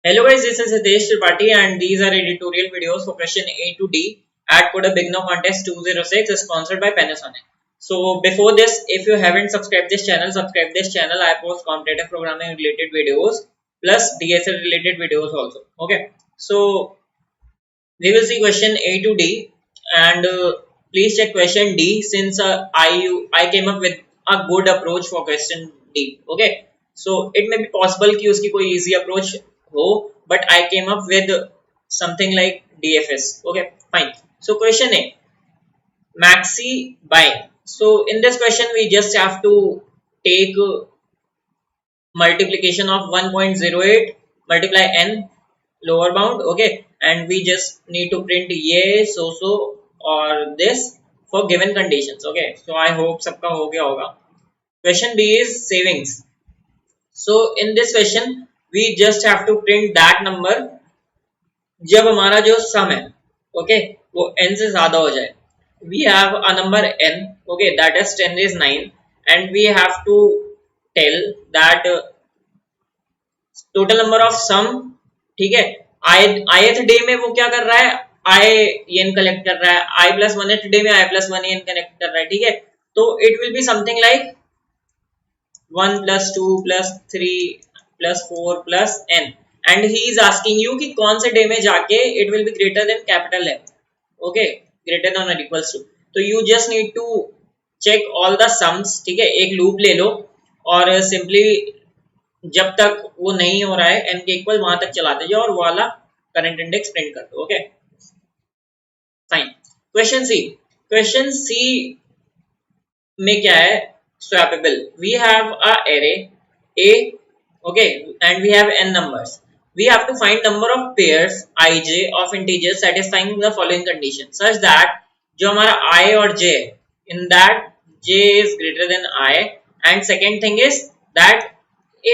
Hello guys, this is Hitesh Tripathi and these are editorial videos for question A to D at Coda Big No Contest 206 sponsored by Panasonic. So before this, if you haven't subscribed this channel, subscribe this channel. I post competitive programming related videos plus DSL related videos also. Okay, so we will see question A to D and please check question D since I came up with a good approach for question D. Okay, so it may be possible कि उसकी कोई easy approach हो, but I came up with something like DFS. Okay, fine. So question A, maxi buying. So in this question we just have to take multiplication of 1.08 multiply n lower bound. Okay, and we just need to print ये so or this for given conditions. Okay, so I hope सबका हो गया होगा. Question B is savings. So in this question we just have to print that number जब हमारा जो sum है, okay, वो n से ज्यादा हो जाए. We have a number n, okay, that is 10 is 9 and we have to tell that total number of sum. ठीक है, ith डे में वो क्या कर रहा है, आई एन कलेक्ट कर रहा है, आई प्लस वन डे में I plus one n collect कर रहा है. ठीक है, तो it will be something like 1 plus 2 plus 3 plus 4 plus n and he is asking you कि कौन से डे में जाके it will be greater than capital M. Okay, greater than और इक्वल्स टू. तो you just need to check all the sums. ठीक है, एक लूप ले लो और सिंपली जब तक वो नहीं हो रहा है एन के इक्वल वहां तक चलाते जाओ और वो वाला करंट इंडेक्स प्रिंट कर दो. Okay, fine. क्वेश्चन सी में क्या है, swappable. We have a array A, okay, and we have n numbers. We have to find number of pairs ij of integers satisfying the following condition such that जो हमारा i और j है, in that j is greater than I, and second thing is that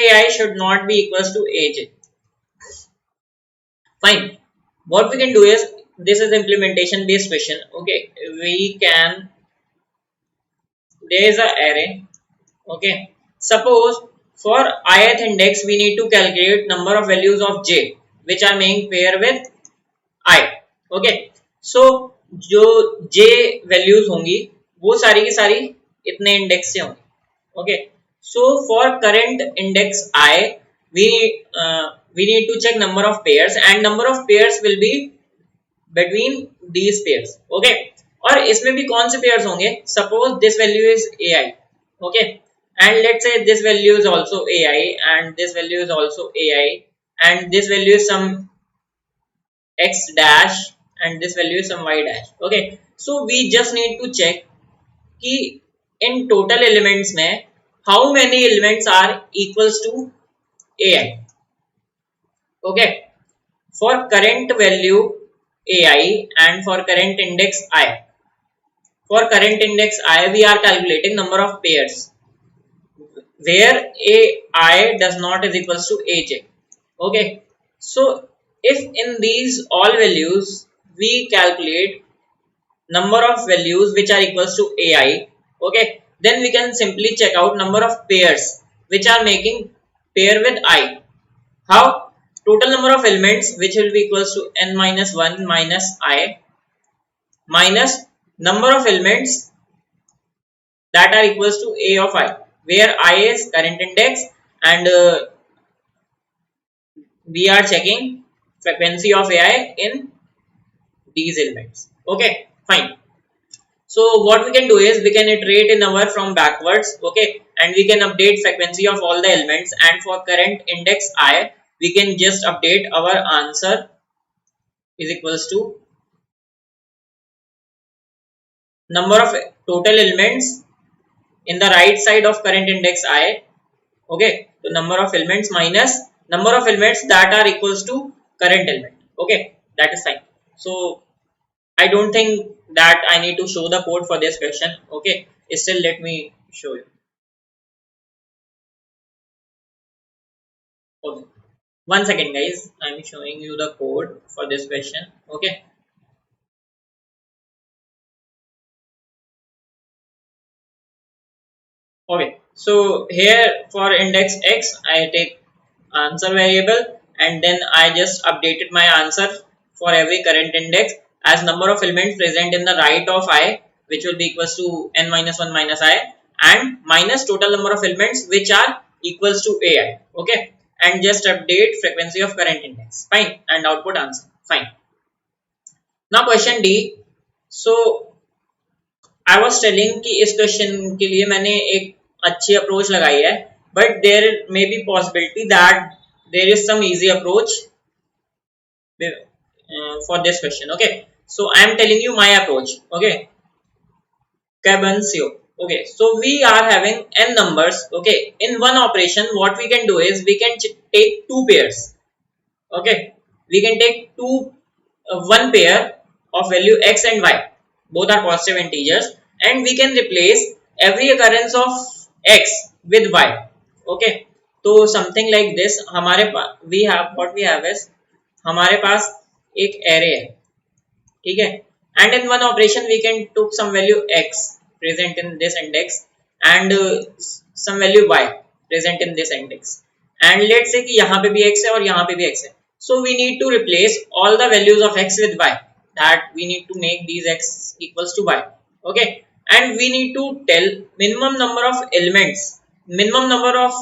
ai should not be equals to aj. Fine. What we can do is, this is implementation based question. Okay, we can, there is a array. Okay, suppose for ith index we need to calculate number of values of j which are making pair with I. Okay, so जो j values होंगी वो सारी की सारी इतने index से होंगी. Okay, so for current index I we need to check number of pairs and number of pairs will be between these pairs. Okay, और इसमें भी कौन से pairs होंगे, suppose this value is ai. Okay, and let's say this value is also ai and this value is also ai and this value is some x dash and this value is some y dash. Okay, so we just need to check कि in total elements में how many elements are equals to ai. Okay, for current value ai and for current index I. For current index I we are calculating number of pairs where ai does not is equals to aj. Okay, so if in these all values we calculate number of values which are equals to ai, okay, then we can simply check out number of pairs which are making pair with I. How? Total number of elements which will be equals to n minus 1 minus I minus number of elements that are equals to a of I, where I is current index and we are checking frequency of ai in these elements. Okay, fine. So what we can do is we can iterate in our from backwards. Okay, and we can update frequency of all the elements, and for current index I we can just update our answer is equals to number of total elements in the right side of current index I. Okay, so number of elements minus number of elements that are equals to current element. Okay, that is fine. So I don't think that I need to show the code for this question. Okay, still let me show you. Okay, one second guys, I'm showing you the code for this question. Okay, okay, so here for index x I take answer variable and then I just updated my answer for every current index as number of elements present in the right of I, which will be equals to n minus 1 minus I, and minus total number of elements which are equals to ai. Okay, and just update frequency of current index. Fine, and output answer. Fine. Now question D. So I was telling कि इस question के लिए मैंने एक अच्छी approach लगाई है, but there may be possibility that there is some easy approach for this question. Okay, so I am telling you my approach. Okay, Cabancio. Okay, so we are having n numbers. Okay, in one operation what we can do is we can take two pairs. Okay, we can take one pair of value x and y, both are positive integers, and we can replace every occurrence of x with y. Okay, तो something like this हमारे पास we have is हमारे पास एक array है, ठीक है, and in one operation we can took some value x present in this index and some value y present in this index, and let's say कि यहाँ पे भी x है और यहाँ पे भी x है. So we need to replace all the values of x with y, that we need to make these x equals to y. Okay, and we need to tell minimum number of elements, minimum number of,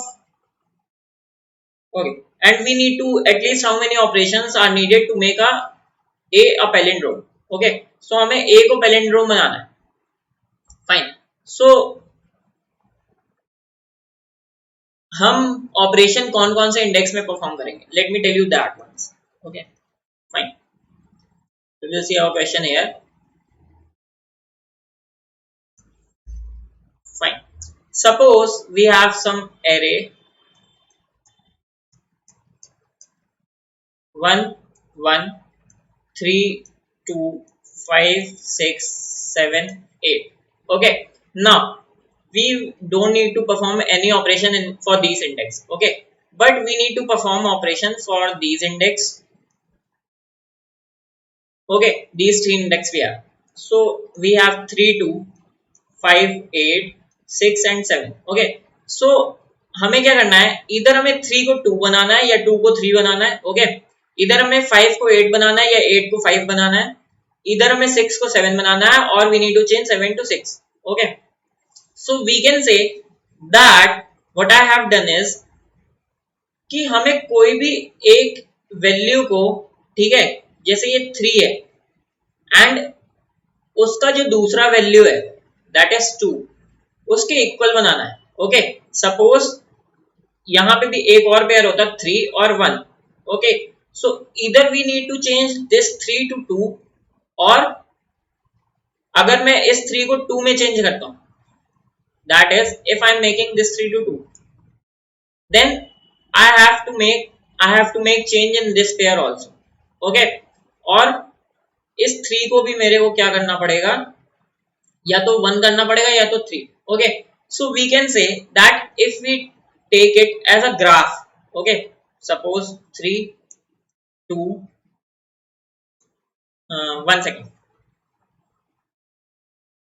okay, and we need to at least how many operations are needed to make a palindrome. Okay, so हमें a को palindrome बनाना है. Fine. So हम operation कौन कौन से index में perform करेंगे? Let me tell you that once. Okay, fine. We will see our question here. Fine. Suppose we have some array 1 1 3 2 5 6 7 8. Okay, now we don't need to perform any operation for these index. Okay, but we need to perform operation for these index. Okay, these three index we have. So we have 3 2 5 8 6 and 7. Okay, so हमें क्या करना है? इधर हमें 3 को 2 बनाना है या 2 को 3 बनाना है. ओके, इधर हमें 5 को 8 बनाना है या 8 को 5 बनाना है. इधर हमें 6 को 7 बनाना है और we need to change 7 to 6. Okay, so we can say that what I have done is कि हमें कोई भी एक वैल्यू को, ठीक है, जैसे ये 3 है एंड उसका जो दूसरा वैल्यू है दैट इज 2, उसके इक्वल बनाना है. ओके, सपोज यहां पे भी एक और पेयर होता 3 और 1. ओके, सो इधर we need to change this 3 to 2, और अगर मैं इस 3 को 2 में चेंज करता हूं, that is if I am making this 3 to 2, then I have to make change in this pair also. Okay, और इस 3 को भी मेरे को क्या करना पड़ेगा, या तो 1 करना पड़ेगा या तो 3. Okay, so we can say that if we take it as a graph. Okay, suppose 3 2 1 second.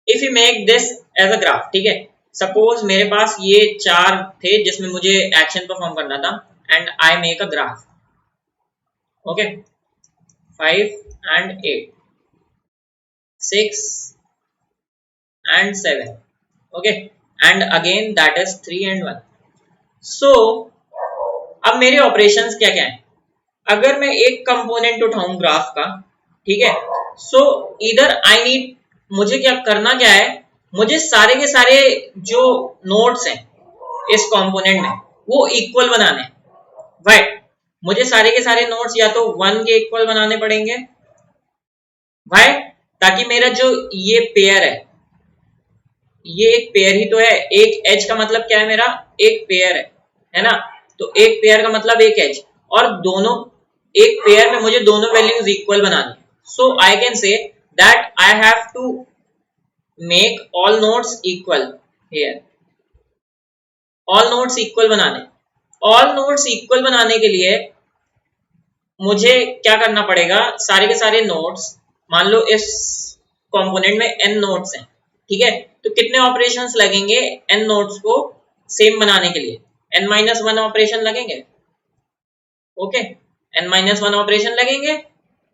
If we make this as a graph, ठीक है, सपोज मेरे पास ये 4 थे जिसमें मुझे एक्शन परफॉर्म करना था and I make a graph. Okay, 5 and 8 6 and 7. Okay, and again that is 3 and 1. सो अब मेरे ऑपरेशंस क्या क्या हैं? अगर मैं एक कंपोनेंट उठाऊं ग्राफ का, ठीक है, सो इधर आई नीड, मुझे क्या करना क्या है, मुझे सारे के सारे जो नोड्स हैं इस कंपोनेंट में वो इक्वल बनाने हैं. राइट, मुझे सारे के सारे नोड्स या तो 1 के इक्वल बनाने पड़ेंगे. भाई, ताकि मेरा जो ये पेयर ये एक पेयर ही तो है. एक एज का मतलब क्या है, मेरा एक पेयर है ना, तो एक पेयर का मतलब एक एज, और दोनों एक पेयर में मुझे दोनों वैल्यूज इक्वल बनानी. So I can say that I have to make all nodes equal here. all nodes equal बनाने के लिए मुझे क्या करना पड़ेगा, सारे के सारे नोड्स, मान लो इस कंपोनेंट में n नोड्स हैं, ठीक है, तो कितने ऑपरेशंस लगेंगे n नोड्स को सेम बनाने के लिए? n-1 ऑपरेशन लगेंगे. ओके, n-1 ऑपरेशन लगेंगे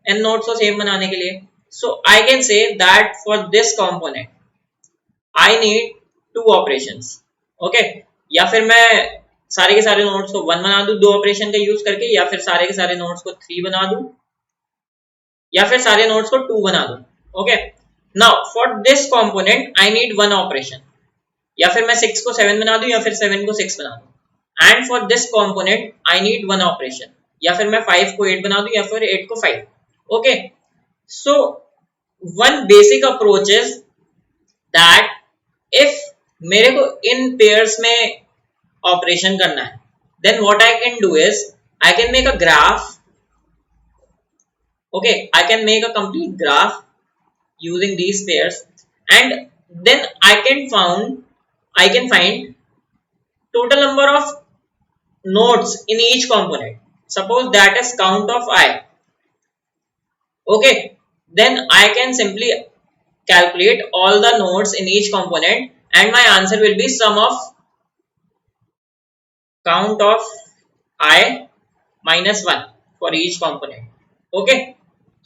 n नोड्स को सेम बनाने के लिए. So I can say that for this component I need 2 operations. Okay, या फिर मैं सारे के सारे नोड्स को 1 बना दूं 2 ऑपरेशन का यूज करके, या फिर सारे के सारे नोड्स को 3 बना दूं, या फिर सारे नोड्स को 2 बना दूं. Okay, now for this component I need 1 operation. या फिर मैं 6 को 7 बना दूं, या फिर 7 को 6 बना दूं. And for this component I need 1 operation. या फिर मैं 5 को 8 बना दूं, या फिर 8 को 5. Okay, so one basic approach is that if मेरे को इन पेयर्स में ऑपरेशन करना है, then what I can do is I can make a graph. Okay, I can make a complete graph using these pairs, and then I can find total number of nodes in each component. Suppose that is count of I. Okay, then I can simply calculate all the nodes in each component, and my answer will be sum of count of I minus 1 for each component. Okay,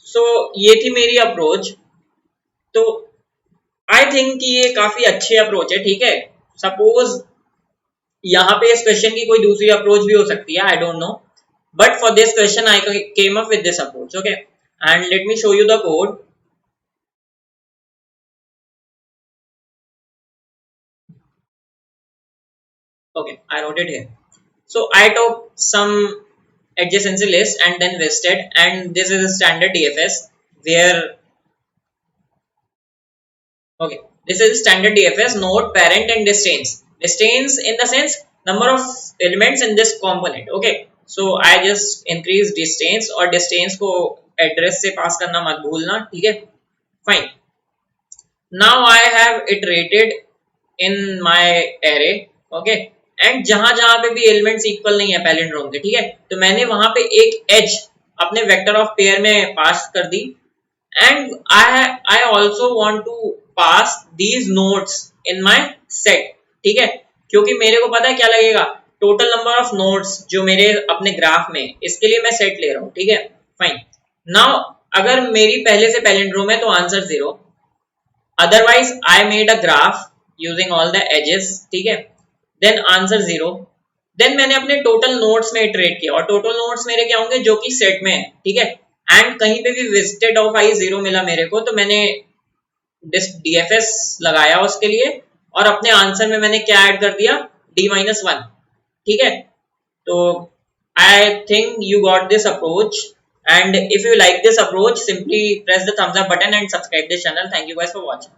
so ये थी मेरी approach. तो I think कि ये काफी अच्छी approach है. ठीक है, सपोज यहाँ पे इस क्वेश्चन की कोई दूसरी अप्रोच भी हो सकती है, I don't know, but for this question I came up with this approach. Okay, and let me show you the code. Okay, I wrote it here. So I took some adjacency list and then listed, and this is a standard DFS where, okay, this is standard DFS node, parent and distance. Distance in the sense number of elements in this component. Okay, so I just increase distance, और distance को address से pass करना मत भूलना. ठीक है, fine. Now I have iterated in my array. Okay, and जहां जहां पे भी एलिमेंट्स इक्वल नहीं है पैलिंड्रोम के, ठीक है, तो मैंने वहां पे एक एज अपने वेक्टर ऑफ पेयर में पास कर दी. And I also want to pass these nodes in my set. ठीक है, क्योंकि मेरे को पता है क्या लगेगा, टोटल नंबर ऑफ नोड्स जो मेरे अपने ग्राफ में, इसके लिए मैं सेट ले रहा हूँ. ठीक है, फाइन. नाउ अगर मेरी पहले से पैलिंड्रोम है तो answer 0. Otherwise I made a graph using all the edges. ठीक है, देन आंसर 0. देन मैंने अपने टोटल नोड्स में इटरेट किया, और टोटल नोड्स मेरे क्या होंगे, जो कि सेट में है. ठीक है, एंड कहीं पे भी विजिटेड ऑफ आई 0 मिला मेरे को, तो मैंने DFS लगाया उसके लिए, और अपने आंसर में मैंने क्या ऐड कर दिया, D-1. ठीक है, तो I think you got this approach, and if you like this approach, simply press the thumbs up button and subscribe this channel. Thank you guys for watching.